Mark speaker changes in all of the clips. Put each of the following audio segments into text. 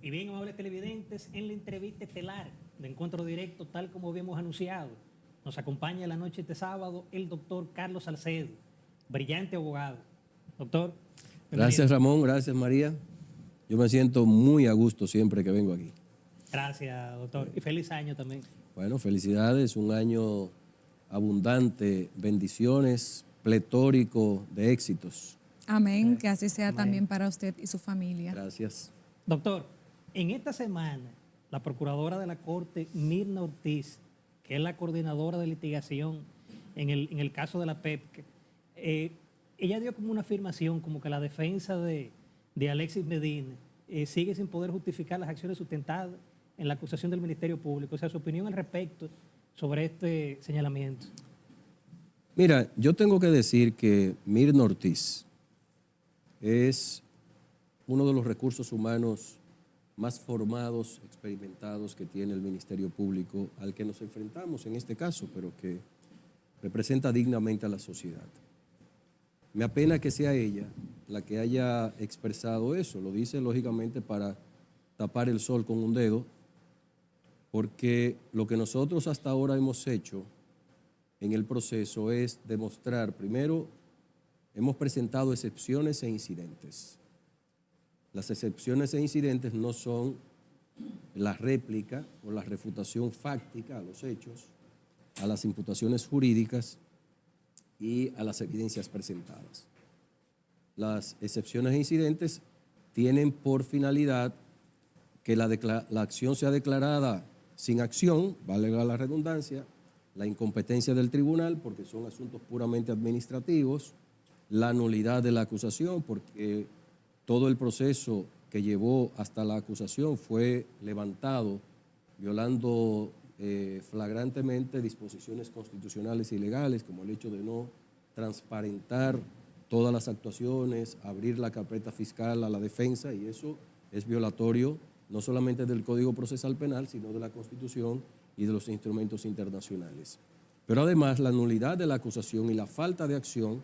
Speaker 1: Y bien, amables televidentes, en la entrevista estelar de Encuentro Directo, tal como habíamos anunciado, nos acompaña la noche de este sábado el doctor Carlos Salcedo, brillante abogado. Doctor, bienvenido.
Speaker 2: Gracias, Ramón, gracias, María. Yo me siento muy a gusto siempre que vengo aquí.
Speaker 1: Gracias, doctor. Y feliz año también.
Speaker 2: Bueno, felicidades, un año abundante, bendiciones, pletórico de éxitos.
Speaker 3: Amén, que así sea
Speaker 1: Amén.
Speaker 3: también para usted y su familia.
Speaker 2: Gracias.
Speaker 1: Doctor, en esta semana, la procuradora de la Corte, Mirna Ortiz, que es la coordinadora de litigación en el caso de la PEPC, ella dio como una afirmación como que la defensa de Alexis Medina sigue sin poder justificar las acciones sustentadas en la acusación del Ministerio Público. O sea, su opinión al respecto sobre este señalamiento.
Speaker 2: Mira, yo tengo que decir que Mirna Ortiz es uno de los recursos humanos más formados, experimentados que tiene el Ministerio Público, al que nos enfrentamos en este caso, pero que representa dignamente a la sociedad. Me apena que sea ella la que haya expresado eso, lo dice lógicamente para tapar el sol con un dedo, porque lo que nosotros hasta ahora hemos hecho en el proceso es demostrar, primero, hemos presentado excepciones e incidentes. Las excepciones e incidentes no son la réplica o la refutación fáctica a los hechos, a las imputaciones jurídicas y a las evidencias presentadas. Las excepciones e incidentes tienen por finalidad que la acción sea declarada sin acción, valga la redundancia, la incompetencia del tribunal, porque son asuntos puramente administrativos, la nulidad de la acusación, porque todo el proceso que llevó hasta la acusación fue levantado violando flagrantemente disposiciones constitucionales y legales, como el hecho de no transparentar todas las actuaciones, abrir la carpeta fiscal a la defensa, y eso es violatorio no solamente del Código Procesal Penal, sino de la Constitución y de los instrumentos internacionales. Pero además la nulidad de la acusación y la falta de acción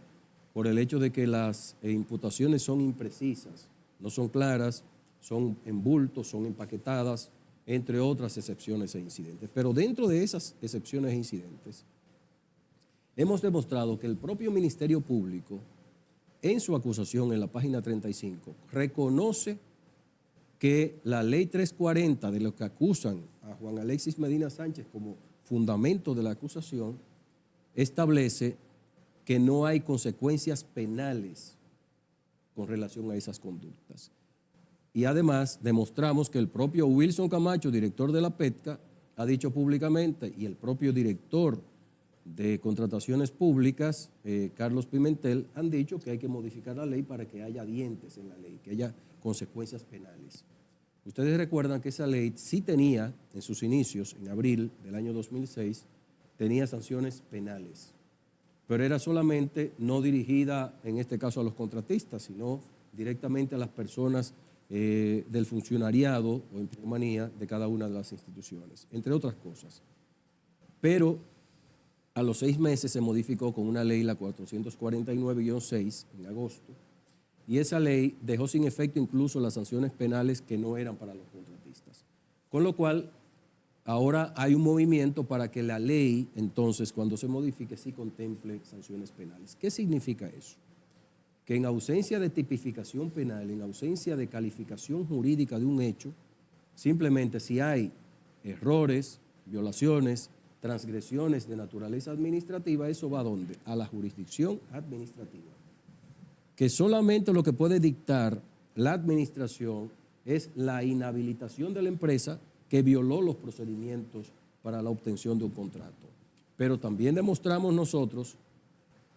Speaker 2: por el hecho de que las imputaciones son imprecisas, no son claras, son en bulto, son empaquetadas, entre otras excepciones e incidentes. Pero dentro de esas excepciones e incidentes, hemos demostrado que el propio Ministerio Público, en su acusación en la página 35, reconoce que la ley 340 de lo que acusan a Juan Alexis Medina Sánchez como fundamento de la acusación establece que no hay consecuencias penales con relación a esas conductas. Y además demostramos que el propio Wilson Camacho, director de la PETCA, ha dicho públicamente, y el propio director de Contrataciones Públicas, Carlos Pimentel, han dicho que hay que modificar la ley para que haya dientes en la ley, que haya consecuencias penales. Ustedes recuerdan que esa ley sí tenía, en sus inicios, en abril del año 2006, tenía sanciones penales, pero era solamente no dirigida, en este caso, a los contratistas, sino directamente a las personas del funcionariado o empleomanía de cada una de las instituciones, entre otras cosas. Pero a los 6 meses se modificó con una ley, la 449-6, en agosto, y esa ley dejó sin efecto incluso las sanciones penales que no eran para los contratistas. Con lo cual, ahora hay un movimiento para que la ley, entonces, cuando se modifique, sí contemple sanciones penales. ¿Qué significa eso? Que en ausencia de tipificación penal, en ausencia de calificación jurídica de un hecho, simplemente si hay errores, violaciones, transgresiones de naturaleza administrativa, eso va ¿a dónde? A la jurisdicción administrativa. Que solamente lo que puede dictar la administración es la inhabilitación de la empresa que violó los procedimientos para la obtención de un contrato. Pero también demostramos nosotros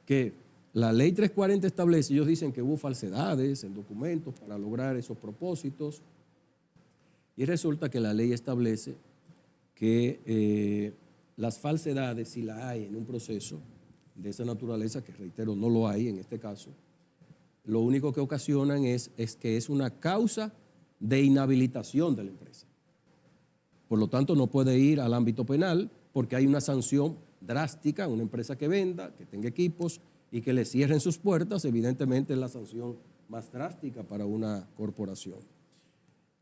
Speaker 2: que la ley 340 establece, ellos dicen que hubo falsedades en documentos para lograr esos propósitos, y resulta que la ley establece que las falsedades, si la hay en un proceso de esa naturaleza, que reitero, no lo hay en este caso, lo único que ocasionan es que es una causa de inhabilitación de la empresa. Por lo tanto, no puede ir al ámbito penal porque hay una sanción drástica. Una empresa que venda, que tenga equipos y que le cierren sus puertas, evidentemente es la sanción más drástica para una corporación.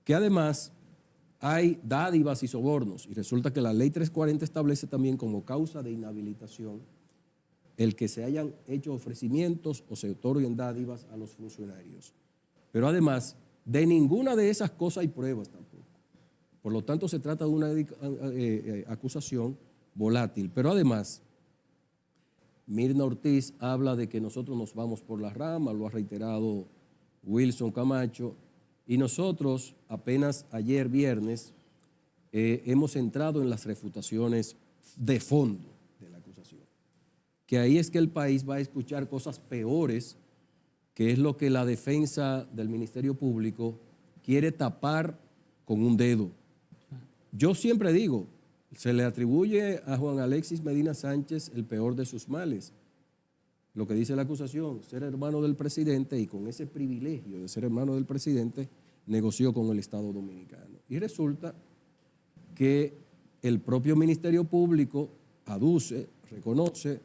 Speaker 2: que además hay dádivas y sobornos, y resulta que la ley 340 establece también como causa de inhabilitación el que se hayan hecho ofrecimientos o se otorguen dádivas a los funcionarios. Pero además, de ninguna de esas cosas hay pruebas tampoco. Por lo tanto, se trata de una acusación volátil. Pero además, Mirna Ortiz habla de que nosotros nos vamos por las ramas, lo ha reiterado Wilson Camacho, y nosotros apenas ayer viernes hemos entrado en las refutaciones de fondo de la acusación. Que ahí es que el país va a escuchar cosas peores, que es lo que la defensa del Ministerio Público quiere tapar con un dedo. Yo siempre digo, se le atribuye a Juan Alexis Medina Sánchez el peor de sus males. Lo que dice la acusación, ser hermano del presidente, y con ese privilegio de ser hermano del presidente, negoció con el Estado Dominicano. Y resulta que el propio Ministerio Público aduce, reconoce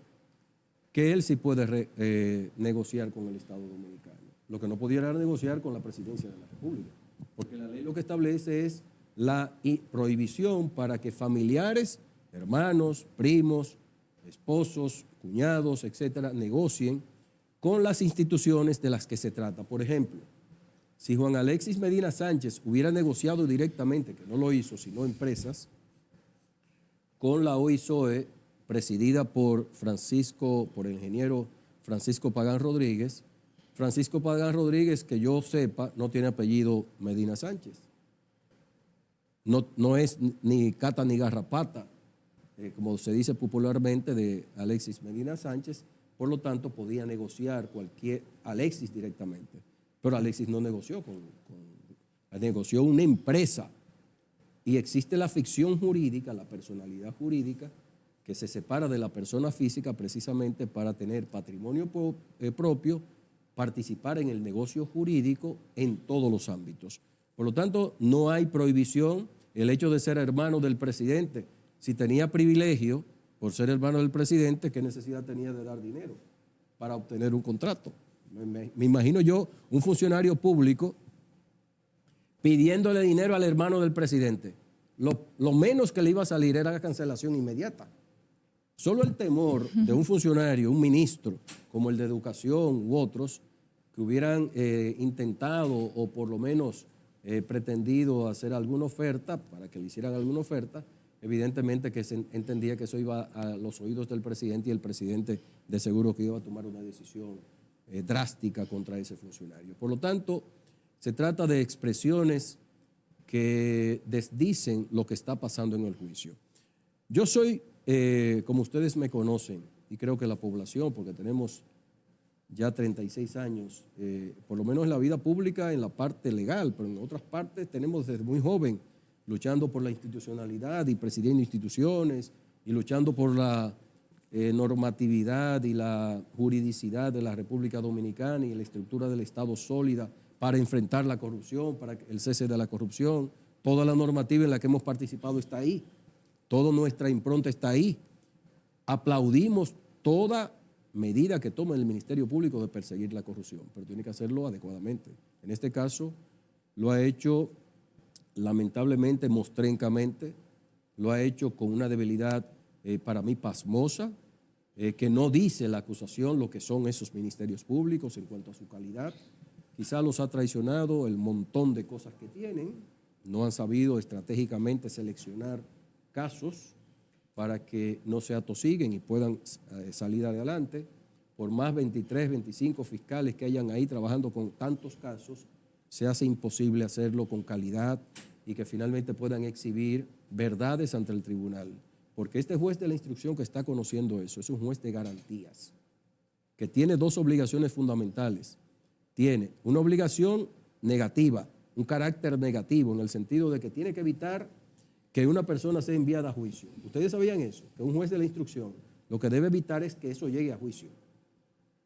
Speaker 2: que él sí puede negociar con el Estado Dominicano. Lo que no pudiera era negociar con la Presidencia de la República, porque la ley lo que establece es la prohibición para que familiares, hermanos, primos, esposos, cuñados, etcétera, negocien con las instituciones de las que se trata. Por ejemplo, si Juan Alexis Medina Sánchez hubiera negociado directamente, que no lo hizo, sino empresas, con la OISOE, presidida por el ingeniero Francisco Pagán Rodríguez. Francisco Pagán Rodríguez, que yo sepa, no tiene apellido Medina Sánchez. No es ni cata ni garrapata, como se dice popularmente, de Alexis Medina Sánchez. Por lo tanto, podía negociar Alexis directamente. Pero Alexis no negoció negoció una empresa. Y existe la ficción jurídica, la personalidad jurídica, que se separa de la persona física precisamente para tener patrimonio propio, participar en el negocio jurídico en todos los ámbitos. Por lo tanto, no hay prohibición. El hecho de ser hermano del presidente, si tenía privilegio por ser hermano del presidente, ¿qué necesidad tenía de dar dinero para obtener un contrato? Me imagino yo un funcionario público pidiéndole dinero al hermano del presidente. Lo menos que le iba a salir era la cancelación inmediata. Solo el temor de un funcionario, un ministro, como el de Educación u otros, que hubieran intentado o por lo menos pretendido hacer alguna oferta, para que le hicieran alguna oferta, evidentemente que se entendía que eso iba a los oídos del presidente, y el presidente de seguro que iba a tomar una decisión drástica contra ese funcionario. Por lo tanto, se trata de expresiones que desdicen lo que está pasando en el juicio. Yo soy, como ustedes me conocen, y creo que la población, porque tenemos ya 36 años, por lo menos en la vida pública, en la parte legal, pero en otras partes tenemos desde muy joven luchando por la institucionalidad y presidiendo instituciones y luchando por la normatividad y la juridicidad de la República Dominicana y la estructura del Estado sólida para enfrentar la corrupción, para el cese de la corrupción. Toda la normativa en la que hemos participado está ahí, toda nuestra impronta está ahí. Aplaudimos toda medida que toma el Ministerio Público de perseguir la corrupción, pero tiene que hacerlo adecuadamente. En este caso lo ha hecho lamentablemente, mostrencamente, lo ha hecho con una debilidad para mí pasmosa, que no dice la acusación lo que son esos ministerios públicos en cuanto a su calidad. Quizá los ha traicionado el montón de cosas que tienen, no han sabido estratégicamente seleccionar casos para que no se atosiguen y puedan salir adelante. Por más 23, 25 fiscales que hayan ahí trabajando con tantos casos, se hace imposible hacerlo con calidad y que finalmente puedan exhibir verdades ante el tribunal. Porque este juez de la instrucción que está conociendo eso es un juez de garantías, que tiene dos obligaciones fundamentales. Tiene una obligación negativa, un carácter negativo, en el sentido de que tiene que evitar que una persona sea enviada a juicio. ¿Ustedes sabían eso? Que un juez de la instrucción lo que debe evitar es que eso llegue a juicio.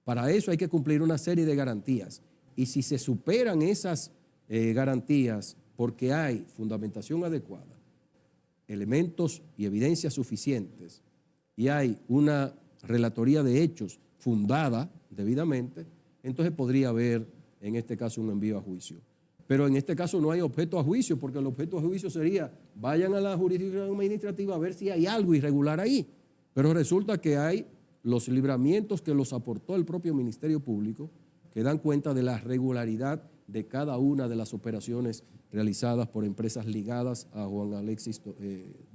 Speaker 2: Para eso hay que cumplir una serie de garantías. Y si se superan esas garantías porque hay fundamentación adecuada, elementos y evidencias suficientes, y hay una relatoría de hechos fundada debidamente, entonces podría haber, en este caso, un envío a juicio. pero en este caso no hay objeto a juicio, porque el objeto a juicio sería, vayan a la jurisdicción administrativa a ver si hay algo irregular ahí. Pero resulta que hay los libramientos que los aportó el propio Ministerio Público, que dan cuenta de la regularidad de cada una de las operaciones realizadas por empresas ligadas a Juan Alexis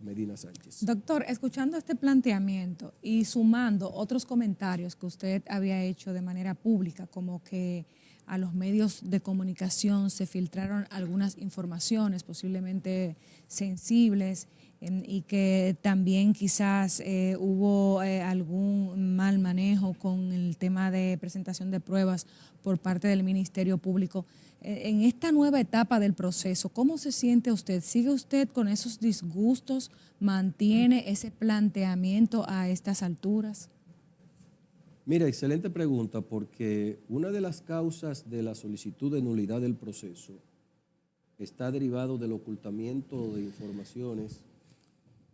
Speaker 2: Medina Sánchez.
Speaker 3: Doctor, escuchando este planteamiento y sumando otros comentarios que usted había hecho de manera pública, como que a los medios de comunicación se filtraron algunas informaciones posiblemente sensibles y que también quizás hubo algún mal manejo con el tema de presentación de pruebas por parte del Ministerio Público. En esta nueva etapa del proceso, ¿cómo se siente usted? ¿Sigue usted con esos disgustos? ¿Mantiene ese planteamiento a estas alturas?
Speaker 2: Mira, excelente pregunta, porque una de las causas de la solicitud de nulidad del proceso está derivado del ocultamiento de informaciones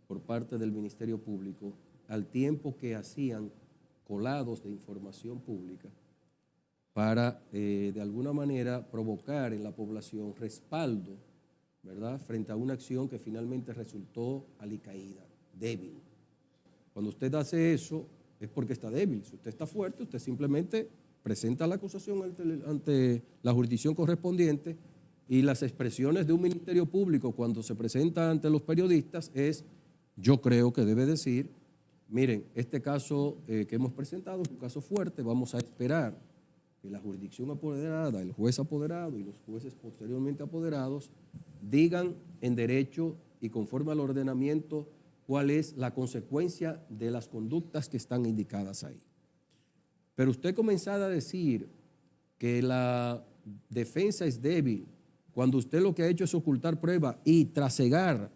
Speaker 2: por parte del Ministerio Público, al tiempo que hacían colados de información pública para, de alguna manera, provocar en la población respaldo, ¿verdad?, frente a una acción que finalmente resultó alicaída, débil. Cuando usted hace eso, es porque está débil. Si usted está fuerte, usted simplemente presenta la acusación ante la jurisdicción correspondiente, y las expresiones de un Ministerio Público cuando se presenta ante los periodistas es, yo creo que debe decir, miren, este caso que hemos presentado es un caso fuerte, vamos a esperar que la jurisdicción apoderada, el juez apoderado y los jueces posteriormente apoderados digan en derecho y conforme al ordenamiento cuál es la consecuencia de las conductas que están indicadas ahí. Pero usted comenzara a decir que la defensa es débil cuando usted lo que ha hecho es ocultar pruebas y trasegar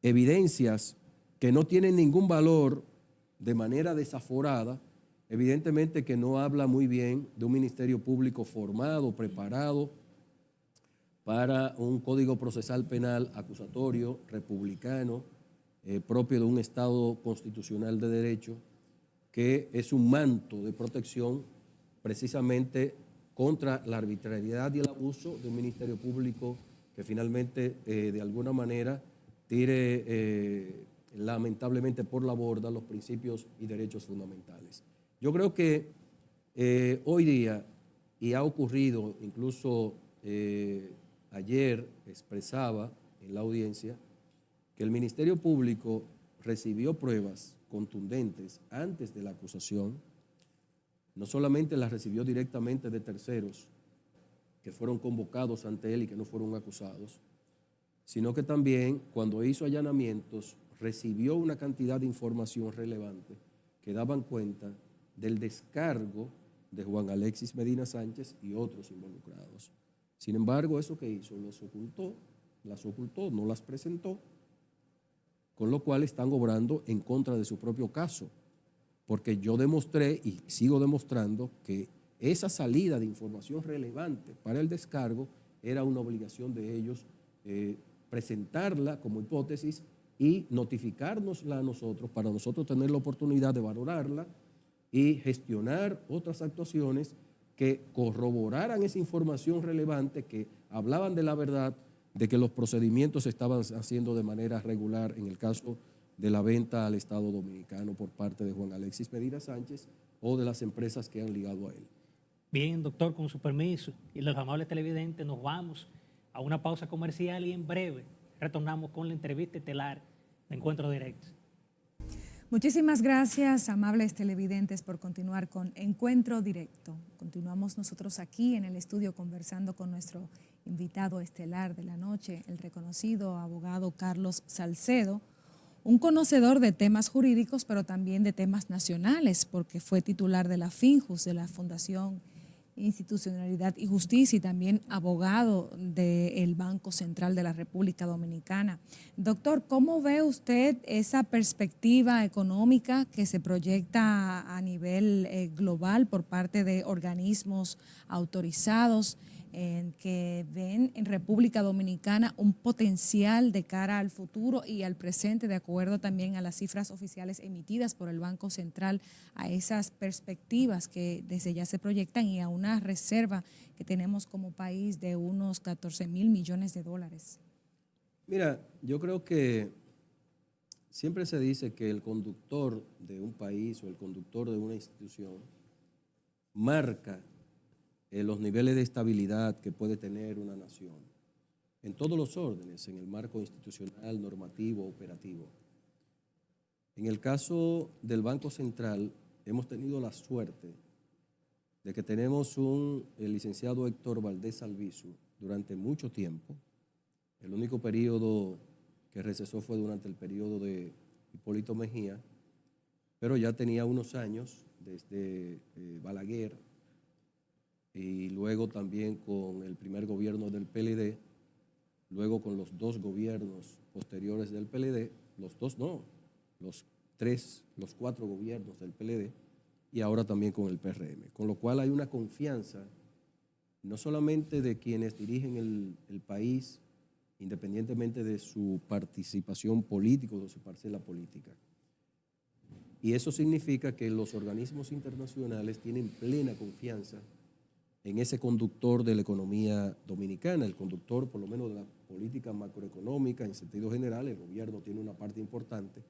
Speaker 2: evidencias que no tienen ningún valor de manera desaforada, evidentemente que no habla muy bien de un Ministerio Público formado, preparado para un Código Procesal Penal acusatorio, republicano, propio de un Estado constitucional de derecho, que es un manto de protección precisamente contra la arbitrariedad y el abuso de un Ministerio Público que finalmente, de alguna manera, tire lamentablemente por la borda los principios y derechos fundamentales. Yo creo que hoy día, y ha ocurrido, incluso ayer expresaba en la audiencia, que el Ministerio Público recibió pruebas contundentes antes de la acusación. No solamente las recibió directamente de terceros que fueron convocados ante él y que no fueron acusados, sino que también cuando hizo allanamientos recibió una cantidad de información relevante que daban cuenta del descargo de Juan Alexis Medina Sánchez y otros involucrados. Sin embargo, eso que hizo, las ocultó, no las presentó, con lo cual están obrando en contra de su propio caso, porque yo demostré y sigo demostrando que esa salida de información relevante para el descargo era una obligación de ellos presentarla como hipótesis y notificárnosla a nosotros para nosotros tener la oportunidad de valorarla y gestionar otras actuaciones que corroboraran esa información relevante, que hablaban de la verdad, de que los procedimientos se estaban haciendo de manera regular en el caso de la venta al Estado Dominicano por parte de Juan Alexis Medina Sánchez o de las empresas que han ligado a él.
Speaker 1: Bien, doctor, con su permiso y los amables televidentes, nos vamos a una pausa comercial y en breve retornamos con la entrevista estelar de Encuentro Directo.
Speaker 3: Muchísimas gracias, amables televidentes, por continuar con Encuentro Directo. Continuamos nosotros aquí en el estudio conversando con nuestro invitado estelar de la noche, el reconocido abogado Carlos Salcedo, un conocedor de temas jurídicos, pero también de temas nacionales, porque fue titular de la FINJUS, de la Fundación Institucionalidad y Justicia, y también abogado del Banco Central de la República Dominicana. Doctor, ¿cómo ve usted esa perspectiva económica que se proyecta a nivel global por parte de organismos autorizados que ven en República Dominicana un potencial de cara al futuro y al presente, de acuerdo también a las cifras oficiales emitidas por el Banco Central, a esas perspectivas que desde ya se proyectan y a una reserva que tenemos como país de unos 14.000 millones de dólares?
Speaker 2: Mira, yo creo que siempre se dice que el conductor de un país o el conductor de una institución marca los niveles de estabilidad que puede tener una nación en todos los órdenes, en el marco institucional, normativo, operativo. En el caso del Banco Central, hemos tenido la suerte de que tenemos el licenciado Héctor Valdés Albizu durante mucho tiempo. El único periodo que recesó fue durante el periodo de Hipólito Mejía, pero ya tenía unos años desde Balaguer, y luego también con el primer gobierno del PLD, luego con los dos gobiernos posteriores del PLD, los cuatro gobiernos del PLD, y ahora también con el PRM. Con lo cual hay una confianza, no solamente de quienes dirigen el país, independientemente de su participación política o de su parcela política. Y eso significa que los organismos internacionales tienen plena confianza en ese conductor de la economía dominicana, el conductor por lo menos de la política macroeconómica en sentido general. El gobierno tiene una parte importante,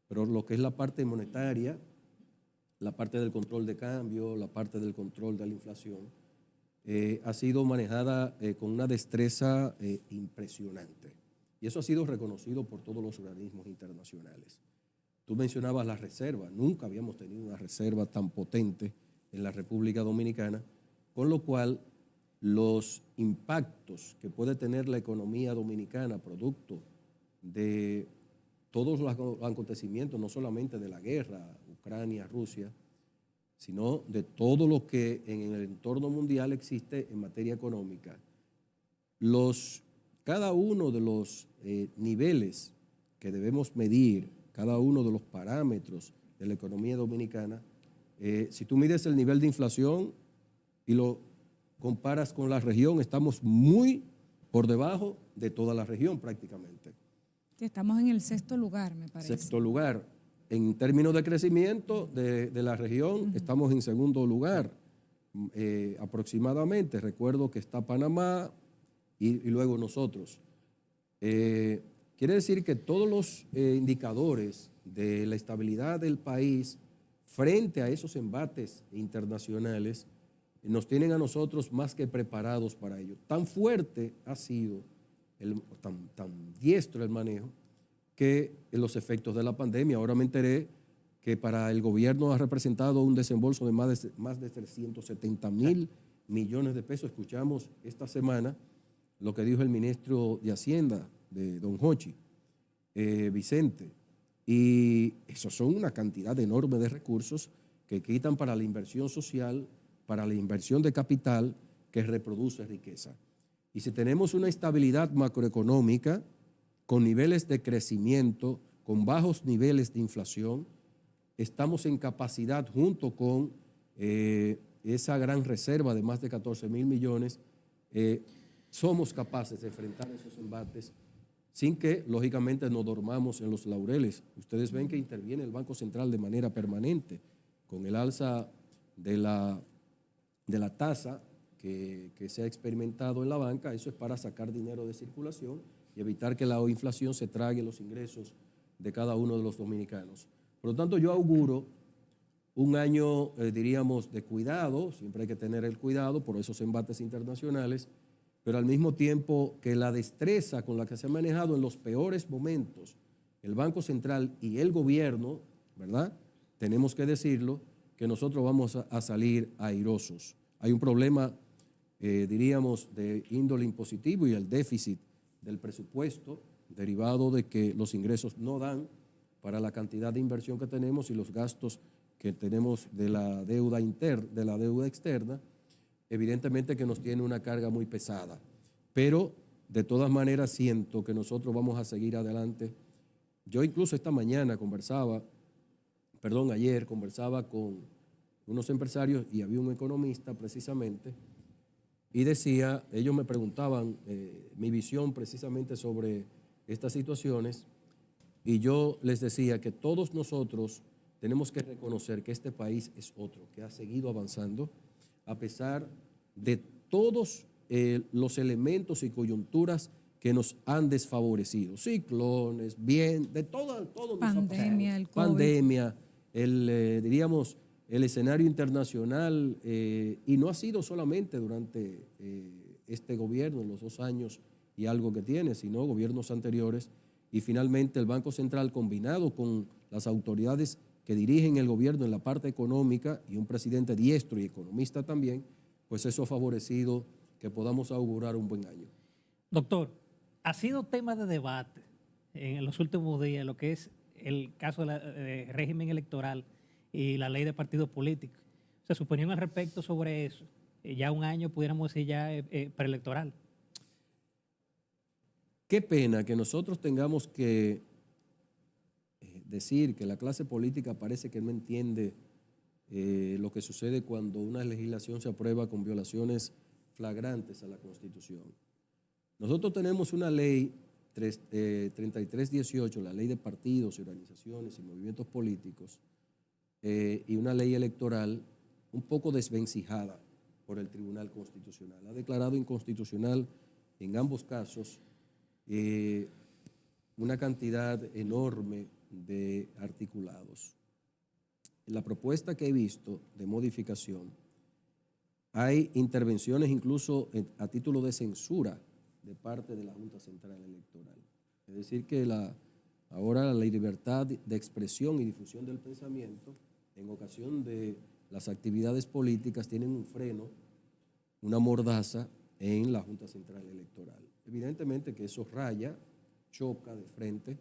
Speaker 2: pero lo que es la parte monetaria, la parte del control de cambio, la parte del control de la inflación, ha sido manejada con una destreza impresionante. Y eso ha sido reconocido por todos los organismos internacionales. Tú mencionabas la reserva. Nunca habíamos tenido una reserva tan potente en la República Dominicana, con lo cual los impactos que puede tener la economía dominicana producto de todos los acontecimientos, no solamente de la guerra, Ucrania, Rusia, sino de todo lo que en el entorno mundial existe en materia económica. Cada uno de los niveles que debemos medir, cada uno de los parámetros de la economía dominicana, si tú mides el nivel de inflación y lo comparas con la región, estamos muy por debajo de toda la región prácticamente.
Speaker 3: Estamos en el 6º lugar, me parece.
Speaker 2: 6º lugar. En términos de crecimiento de la región, estamos en 2º lugar aproximadamente. Recuerdo que está Panamá y luego nosotros. Quiere decir que todos los indicadores de la estabilidad del país frente a esos embates internacionales nos tienen a nosotros más que preparados para ello. Tan fuerte ha sido, tan diestro el manejo, que los efectos de la pandemia, ahora me enteré que para el gobierno ha representado un desembolso de más de 370.000 millones de pesos. Escuchamos esta semana lo que dijo el ministro de Hacienda, de Don Hochi, Vicente, y eso son una cantidad enorme de recursos que quitan para la inversión social, para la inversión de capital que reproduce riqueza. Y si tenemos una estabilidad macroeconómica con niveles de crecimiento, con bajos niveles de inflación, estamos en capacidad, junto con esa gran reserva de más de 14.000 millones, somos capaces de enfrentar esos embates sin que, lógicamente, nos dormamos en los laureles. Ustedes ven que interviene el Banco Central de manera permanente con el alza de la tasa que se ha experimentado en la banca. Eso es para sacar dinero de circulación y evitar que la inflación se trague los ingresos de cada uno de los dominicanos. Por lo tanto, yo auguro un año, diríamos, de cuidado. Siempre hay que tener el cuidado por esos embates internacionales, pero al mismo tiempo que la destreza con la que se ha manejado en los peores momentos el Banco Central y el gobierno, ¿verdad? Tenemos que decirlo, que nosotros vamos a salir airosos. Hay un problema, diríamos, de índole impositivo y el déficit del presupuesto, derivado de que los ingresos no dan para la cantidad de inversión que tenemos y los gastos que tenemos de la deuda externa, evidentemente que nos tiene una carga muy pesada. Pero de todas maneras siento que nosotros vamos a seguir adelante. Yo incluso ayer conversaba con unos empresarios y había un economista precisamente y decía, ellos me preguntaban mi visión precisamente sobre estas situaciones, y yo les decía que todos nosotros tenemos que reconocer que este país es otro, que ha seguido avanzando a pesar de todos los elementos y coyunturas que nos han desfavorecido, ciclones, de todo nos ha pasado.
Speaker 3: Pandemia, el COVID.
Speaker 2: Pandemia, diríamos, el escenario internacional, y no ha sido solamente durante este gobierno, en los 2 años y algo que tiene, sino gobiernos anteriores, y finalmente el Banco Central, combinado con las autoridades que dirigen el gobierno en la parte económica y un presidente diestro y economista también, pues eso ha favorecido que podamos augurar un buen año.
Speaker 1: Doctor, ha sido tema de debate en los últimos días lo que es el caso del régimen electoral y la ley de partidos políticos. Se suponían al respecto sobre eso. Ya un año, pudiéramos decir, ya preelectoral.
Speaker 2: Qué pena que nosotros tengamos que decir que la clase política parece que no entiende lo que sucede cuando una legislación se aprueba con violaciones flagrantes a la Constitución. Nosotros tenemos una ley 3318, la ley de partidos y organizaciones y movimientos políticos, y una ley electoral un poco desvencijada por el Tribunal Constitucional. Ha declarado inconstitucional en ambos casos una cantidad enorme de articulados. En la propuesta que he visto de modificación, hay intervenciones incluso a título de censura de parte de la Junta Central Electoral. Es decir, que ahora la libertad de expresión y difusión del pensamiento, en ocasión de las actividades políticas, tienen un freno, una mordaza en la Junta Central Electoral. Evidentemente que eso choca de frente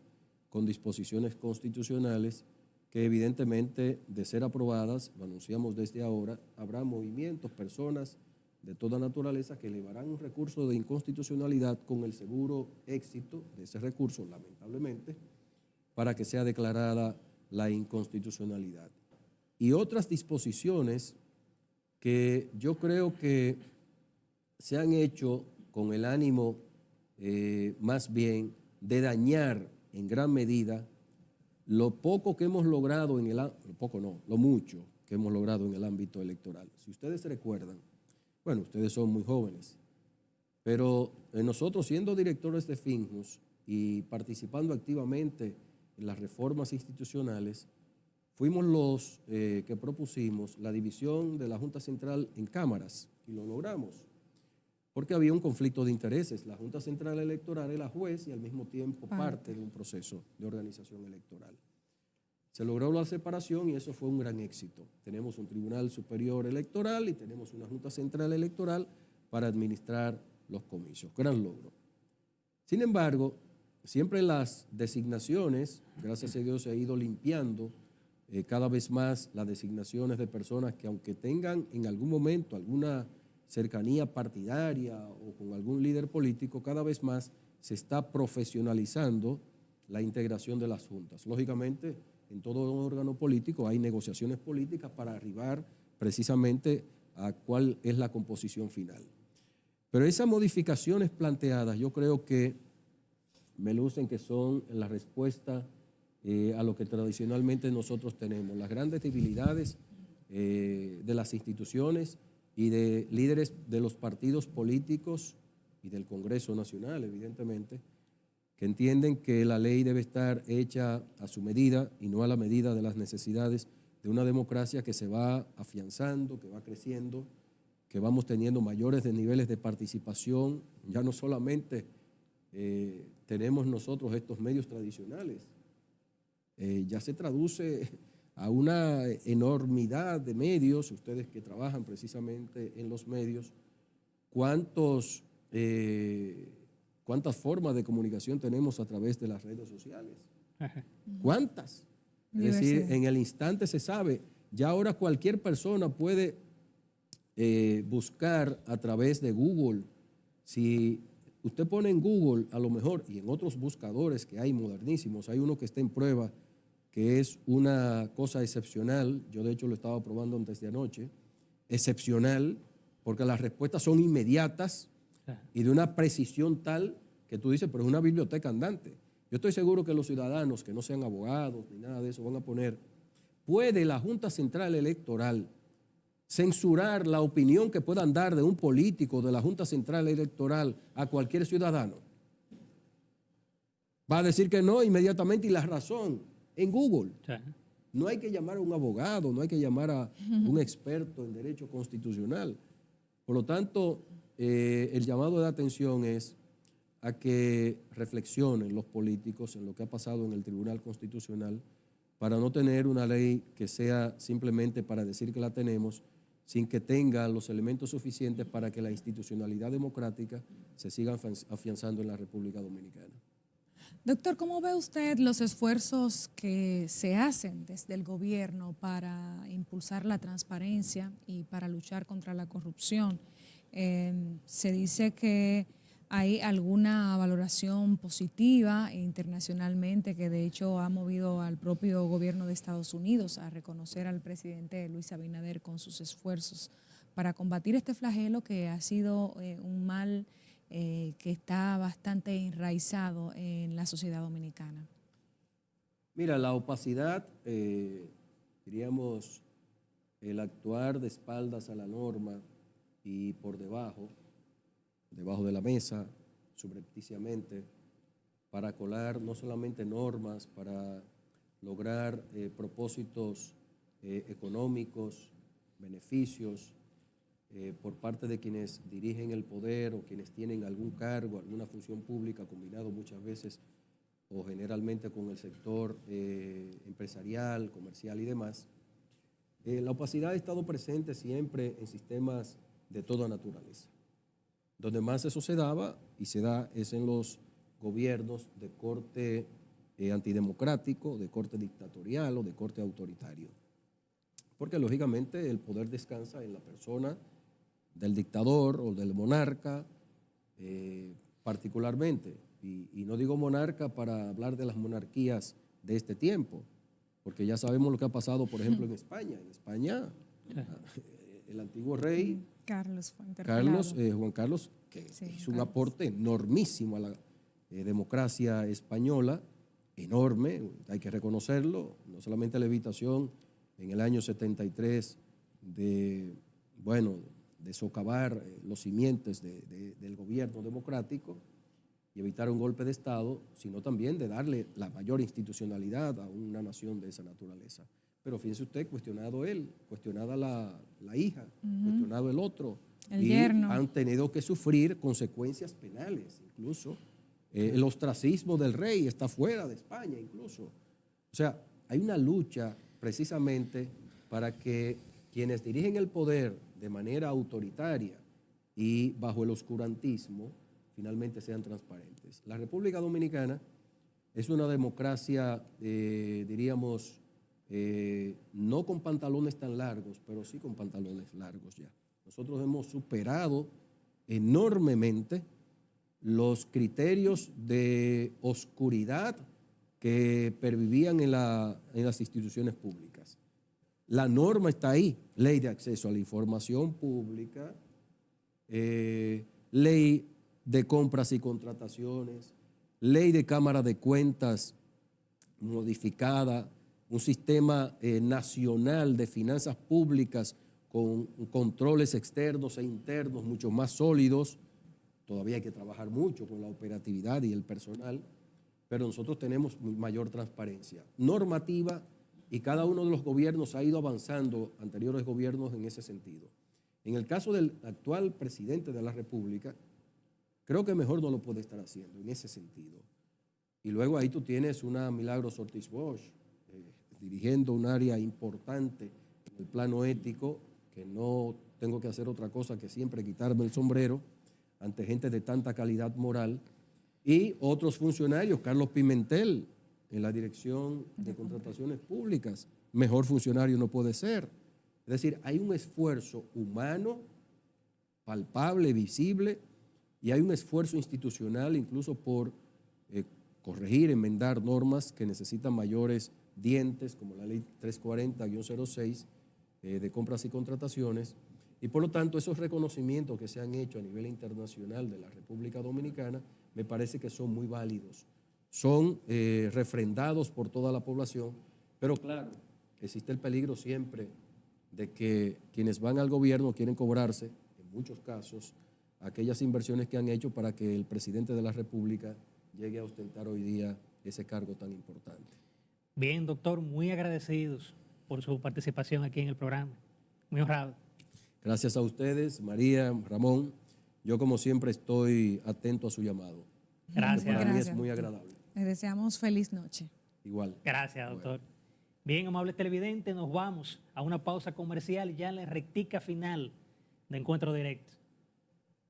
Speaker 2: con disposiciones constitucionales que evidentemente, de ser aprobadas, lo anunciamos desde ahora, habrá movimientos, personas de toda naturaleza que elevarán un recurso de inconstitucionalidad con el seguro éxito de ese recurso, lamentablemente, para que sea declarada la inconstitucionalidad. Y otras disposiciones que yo creo que se han hecho con el ánimo más bien de dañar en gran medida lo poco que hemos logrado lo mucho que hemos logrado en el ámbito electoral. Si ustedes recuerdan, bueno, ustedes son muy jóvenes, pero nosotros, siendo directores de FINJUS y participando activamente en las reformas institucionales, fuimos los que propusimos la división de la Junta Central en cámaras, y lo logramos, porque había un conflicto de intereses. La Junta Central Electoral era juez y al mismo tiempo parte de un proceso de organización electoral. Se logró la separación y eso fue un gran éxito. Tenemos un Tribunal Superior Electoral y tenemos una Junta Central Electoral para administrar los comicios. Gran logro. Sin embargo, siempre las designaciones, gracias a Dios, se ha ido limpiando cada vez más las designaciones de personas que, aunque tengan en algún momento alguna cercanía partidaria o con algún líder político, cada vez más se está profesionalizando la integración de las juntas. Lógicamente, en todo órgano político hay negociaciones políticas para arribar precisamente a cuál es la composición final. Pero esas modificaciones planteadas, yo creo que me lucen que son la respuesta a lo que tradicionalmente nosotros tenemos, las grandes debilidades de las instituciones y de líderes de los partidos políticos y del Congreso Nacional, evidentemente, que entienden que la ley debe estar hecha a su medida y no a la medida de las necesidades de una democracia que se va afianzando, que va creciendo, que vamos teniendo mayores niveles de participación. Ya no solamente tenemos nosotros estos medios tradicionales, ya se traduce a una enormidad de medios, ustedes que trabajan precisamente en los medios, cuántas formas de comunicación tenemos a través de las redes sociales. ¿Cuántas? Es decir, en el instante se sabe. Ya ahora cualquier persona puede buscar a través de Google. Si usted pone en Google, a lo mejor, y en otros buscadores que hay modernísimos, hay uno que está en prueba, que es una cosa excepcional. Yo de hecho lo estaba probando antes de anoche. Excepcional. porque las respuestas son inmediatas y de una precisión tal que tú dices, pero es una biblioteca andante. Yo estoy seguro que los ciudadanos que no sean abogados ni nada de eso van a poner, ¿puede la Junta Central Electoral censurar la opinión que puedan dar de un político de la Junta Central Electoral a cualquier ciudadano? Va a decir que no inmediatamente, y la razón en Google. No hay que llamar a un abogado, no hay que llamar a un experto en derecho constitucional. Por lo tanto, el llamado de atención es a que reflexionen los políticos en lo que ha pasado en el Tribunal Constitucional para no tener una ley que sea simplemente para decir que la tenemos, sin que tenga los elementos suficientes para que la institucionalidad democrática se siga afianzando en la República Dominicana.
Speaker 3: Doctor, ¿cómo ve usted los esfuerzos que se hacen desde el gobierno para impulsar la transparencia y para luchar contra la corrupción? Se dice que hay alguna valoración positiva internacionalmente que de hecho ha movido al propio gobierno de Estados Unidos a reconocer al presidente Luis Abinader con sus esfuerzos para combatir este flagelo que ha sido un mal que está bastante enraizado en la sociedad dominicana.
Speaker 2: Mira, la opacidad, diríamos, el actuar de espaldas a la norma y por debajo de la mesa, subrepticiamente, para colar no solamente normas, para lograr propósitos económicos, beneficios, por parte de quienes dirigen el poder o quienes tienen algún cargo, alguna función pública, combinado muchas veces o generalmente con el sector empresarial, comercial y demás. La opacidad ha estado presente siempre en sistemas de toda naturaleza. Donde más eso se daba y se da es en los gobiernos de corte antidemocrático, de corte dictatorial o de corte autoritario. Porque lógicamente el poder descansa en la persona del dictador o del monarca particularmente. Y no digo monarca para hablar de las monarquías de este tiempo, porque ya sabemos lo que ha pasado, por ejemplo, en España. En España, el antiguo rey Juan Carlos, que hizo un aporte enormísimo a la democracia española, enorme, hay que reconocerlo, no solamente la evitación en el año 73 de socavar los simientes del gobierno democrático y evitar un golpe de Estado, sino también de darle la mayor institucionalidad a una nación de esa naturaleza. Pero fíjense usted, cuestionado él, cuestionada la hija, cuestionado el otro,
Speaker 3: el yerno.
Speaker 2: Han tenido que sufrir consecuencias penales, incluso el ostracismo del rey está fuera de España incluso. O sea, hay una lucha precisamente para que quienes dirigen el poder de manera autoritaria y bajo el oscurantismo finalmente sean transparentes. La República Dominicana es una democracia, diríamos, no con pantalones tan largos, pero sí con pantalones largos ya. Nosotros hemos superado enormemente los criterios de oscuridad que pervivían en las instituciones públicas. La norma está ahí, ley de acceso a la información pública, ley de compras y contrataciones, ley de Cámara de Cuentas modificada, un sistema nacional de finanzas públicas con controles externos e internos mucho más sólidos. Todavía hay que trabajar mucho con la operatividad y el personal, pero nosotros tenemos mayor transparencia normativa y cada uno de los gobiernos ha ido avanzando, anteriores gobiernos, en ese sentido. En el caso del actual presidente de la República, creo que mejor no lo puede estar haciendo en ese sentido. Y luego ahí tú tienes una Milagros Ortiz Bosch, dirigiendo un área importante en el plano ético, que no tengo que hacer otra cosa que siempre quitarme el sombrero ante gente de tanta calidad moral, y otros funcionarios, Carlos Pimentel, en la Dirección de Contrataciones Públicas, mejor funcionario no puede ser. Es decir, hay un esfuerzo humano, palpable, visible, y hay un esfuerzo institucional incluso por corregir, enmendar normas que necesitan mayores dientes, como la ley 340-06 de compras y contrataciones, Y por lo tanto, esos reconocimientos que se han hecho a nivel internacional de la República Dominicana me parece que son muy válidos. Son refrendados por toda la población, pero claro, existe el peligro siempre de que quienes van al gobierno quieren cobrarse, en muchos casos, aquellas inversiones que han hecho para que el presidente de la República llegue a ostentar hoy día ese cargo tan importante.
Speaker 1: Bien, doctor, muy agradecidos por su participación aquí en el programa. Muy honrado.
Speaker 2: Gracias a ustedes, María, Ramón. Yo, como siempre, estoy atento a su llamado.
Speaker 1: Gracias.
Speaker 2: Que para mí es
Speaker 3: Gracias.
Speaker 2: muy agradable.
Speaker 3: Les deseamos feliz noche.
Speaker 2: Igual.
Speaker 1: Gracias, doctor. Bien, amables televidentes, nos vamos a una pausa comercial ya en la rectica final de Encuentro Directo.